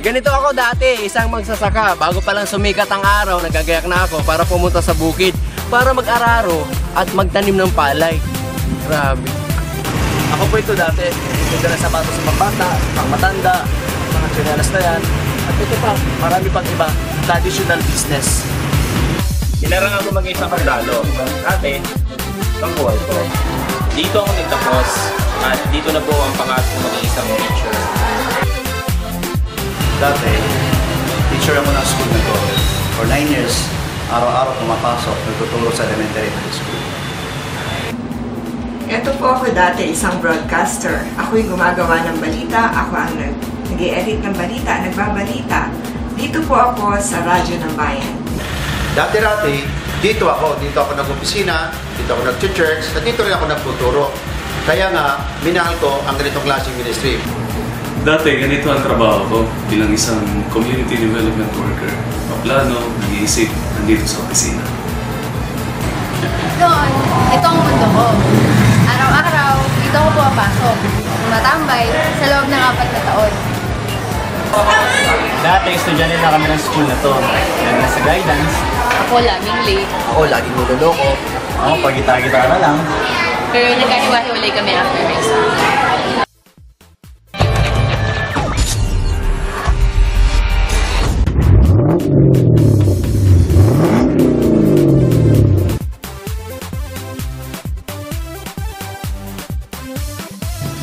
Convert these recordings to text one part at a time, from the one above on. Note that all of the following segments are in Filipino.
Ganito ako dati, isang magsasaka. Bago pa lang sumikat ang araw, nagagayak na ako para pumunta sa bukid para mag-araro at magtanim ng palay. Grabe. Ako po ito dati, ito na sapatos sa pambata, pang matanda, mga tsinelas na yan. At ito pa, marami pang iba, traditional business. Hinarang ako maging isang kardalo. Dati, ang buhay ko. Dito ako nagtapos at dito na po ang pangarap ko maging isang teacher. Dati, teacher ako ng school na to. For 9 years, araw-araw pumapasok, nagtuturo sa elementary high school. Ito po ako dati, isang broadcaster. Ako'y gumagawa ng balita, ako ang nag-i-edit ng balita, nagbabalita. Dito po ako sa Radyo ng Bayan. Dati-dati, dito ako nag-opisina, dito ako nag-church, at dito rin ako nagtuturo. Kaya nga, minahal ko ang ganitong klaseng ministry. Dati, ganito ang trabaho ko bilang isang community development worker. Paplano, nag-iisip, nandito sa opisina. Noon, ito ang mundo ko. Araw-araw, dito ako pumapasok. Tumatambay sa loob ng 4 na taon. Dati, estudyante na kami ng school na to. Nasa guidance. Ako laging late. Ako laging niloloko. Ako, pag-gitara-gitara lang. Pero nagkahiwa-hiwalay kami after my exam.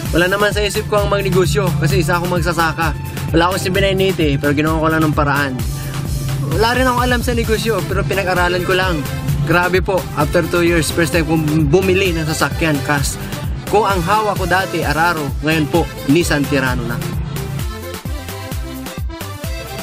Wala naman sa isip ko ang magnegosyo kasi isa akong magsasaka. Wala akong 798 pero ginawa ko lang ng paraan. Wala rin akong alam sa negosyo pero pinag-aralan ko lang. Grabe po, after 2 years, first time kong bumili ng sasakyan cash. Kung ang hawak ko dati, Araro, ngayon po, Nissan Tirano na.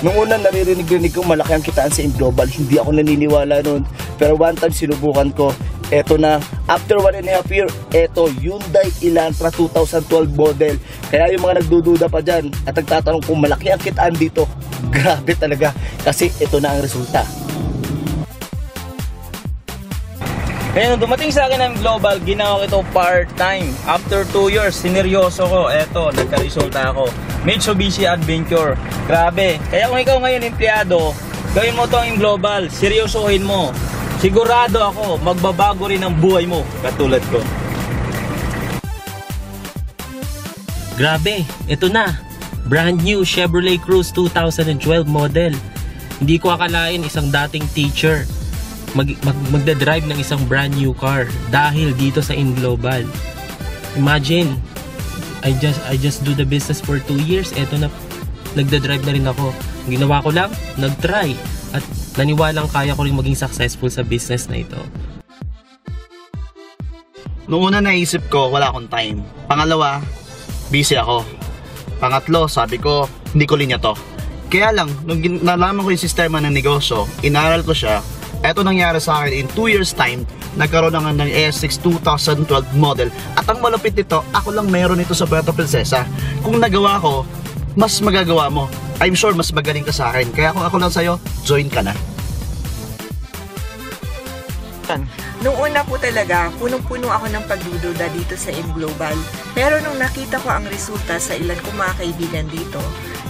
Nung una naririnig ko malaki ang kitaan sa Global, hindi ako naniniwala noon. Pero one time sinubukan ko, eto na, after 1.5 year, eto, Hyundai Elantra 2012 model. Kaya yung mga nagdududa pa dyan at nagtatanong kung malaki ang kitaan dito, grabe talaga kasi ito na ang resulta. Kaya nung dumating sa akin ang Global, ginawa ko ito part-time. After 2 years, sineryoso ko. Eto, nagka-resulta ako. Mitsubishi Adventure. Grabe. Kaya kung ikaw ngayon empleyado, gawin mo to ang Global. Seryosohin mo. Sigurado ako, magbabago rin ang buhay mo. Katulad ko. Grabe, ito na. Brand new Chevrolet Cruze 2012 model. Hindi ko akalain isang dating teacher magdadrive ng isang brand new car dahil dito sa Global. Imagine, I just do the business for 2 years. Eto na, nagdadrive na rin ako. Ang ginawa ko lang, nag-try at naniwalang kaya ko rin maging successful sa business na ito. Noong una naisip ko, wala akong time. Pangalawa, busy ako. Pangatlo, sabi ko, hindi ko linya to. Kaya lang, nung nalaman ko yung sistema ng negosyo, inaral ko siya. Eto nangyari sa akin in 2 years time, nagkaroon ng ES6 2012 model. At ang malupit nito, ako lang mayroon nito sa Puerto Princesa. Kung nagawa ko, mas magagawa mo. I'm sure mas magaling ka sa akin. Kaya kung ako lang sa'yo, join ka na. Nung una po talaga, punong-puno ako ng pagdududa dito sa Global. Pero nung nakita ko ang resulta sa ilan kong mga kaibigan dito,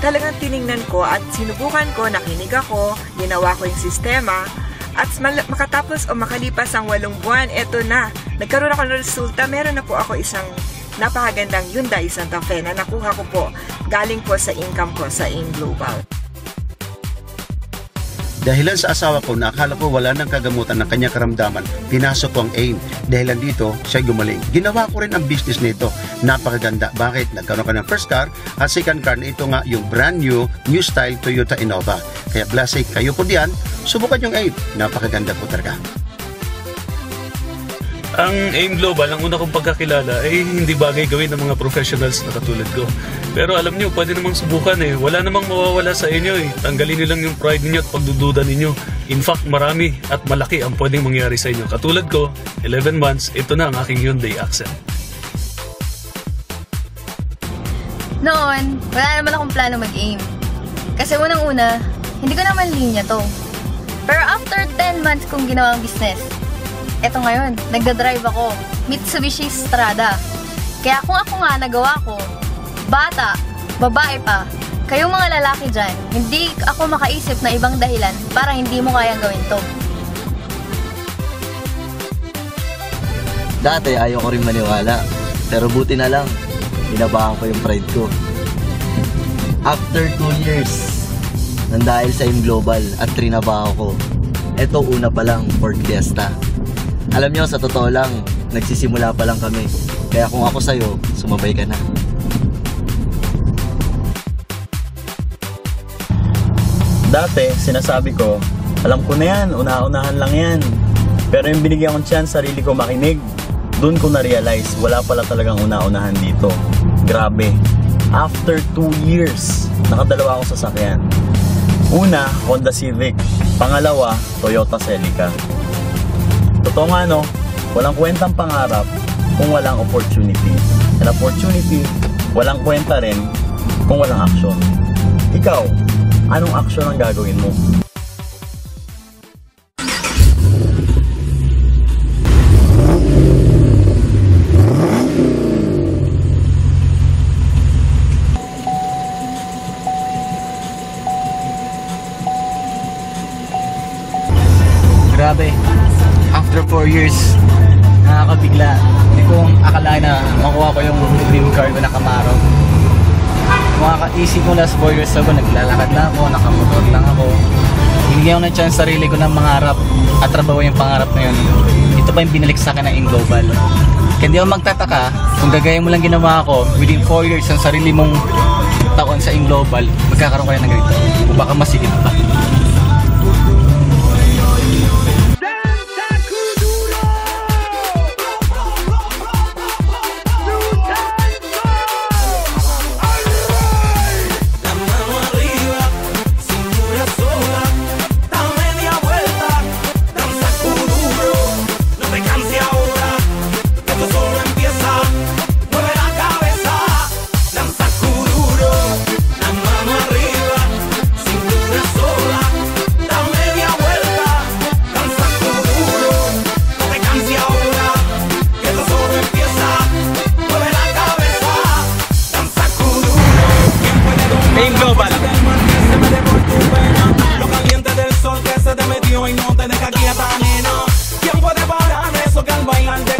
talagang tiningnan ko at sinubukan ko, nakinig ako, ginawa ko yung sistema. At makatapos o makalipas ang 8 buwan, eto na. Nagkaroon ako ng resulta. Meron na po ako isang napakagandang Hyundai Santa Fe na nakuha ko po galing po sa income ko sa Global. Dahilan sa asawa ko na akala ko wala nang kagamutan ng kanyang karamdaman, pinasok ko ang AIM. Dahilan dito, siya gumaling. Ginawa ko rin ang business nito. Napakaganda. Bakit? Nagkaroon ka ng first car at second car na ito nga yung brand new style Toyota Innova. Kaya blessing kayo po diyan, subukan yung AIM. Napakaganda po talaga. Ang AIM Global, ang una kong pagkakilala ay hindi bagay gawin ng mga professionals na katulad ko. Pero alam nyo, pwede namang subukan eh. Wala namang mawawala sa inyo eh. Tanggalin nyo lang yung pride ninyo at pagdududa ninyo. In fact, marami at malaki ang pwedeng mangyari sa inyo. Katulad ko, 11 months, ito na ang aking Hyundai Accent. Noon, wala naman akong plano mag-aim. Kasi unang-una, hindi ko naman linya to. Pero after 10 months kong ginawang business, eto ngayon, nagdadrive ako. Mitsubishi Strada. Kaya kung ako nga nagawa ko, bata, babae pa, kayong mga lalaki dyan, hindi ako makaisip na ibang dahilan para hindi mo kayang gawin to. Dati ayaw ko rin maniwala, pero buti na lang, binabahan ko yung pride ko. After 2 years, nandahil sa M Global at trinabaho ko, eto una pa lang, Ford Fiesta. Alam nyo, sa totoo lang, nagsisimula pa lang kami. Kaya kung ako sa'yo, sumabay ka na. Dati, sinasabi ko, alam ko na yan, una-unahan lang yan. Pero yung binigyan kong chance, sarili ko makinig, doon ko na-realize, wala pala talagang una-unahan dito. Grabe. After 2 years, nakadalawa ako sa sasakyan. Una, Honda Civic. Pangalawa, Toyota Celica. Totoo nga no, walang kwentang pangarap kung walang opportunity. And opportunity, walang kwenta rin kung walang action. Ikaw, anong action ang gagawin mo? Grabe, after 4 years, nakakabigla. Hindi ko akalain na makuha ko yung dream car ko na Camaro. Makakaisip ko last 4 years ago, naglalakad lang ako, nakamotor lang ako. Hinigyan ko ng chance sarili ko ng mangarap at trabaho yung pangarap na yun. Ito pa yung binalik sa akin ng M Global. Kaya hindi ako magtataka kung gagawin mo lang ginawa ko within 4 years ang sarili mong taon sa M Global, magkakaroon ka ng ganito. O baka masigit pa. Y no te deja quieta, nena. ¿Quién puede parar eso que al bailante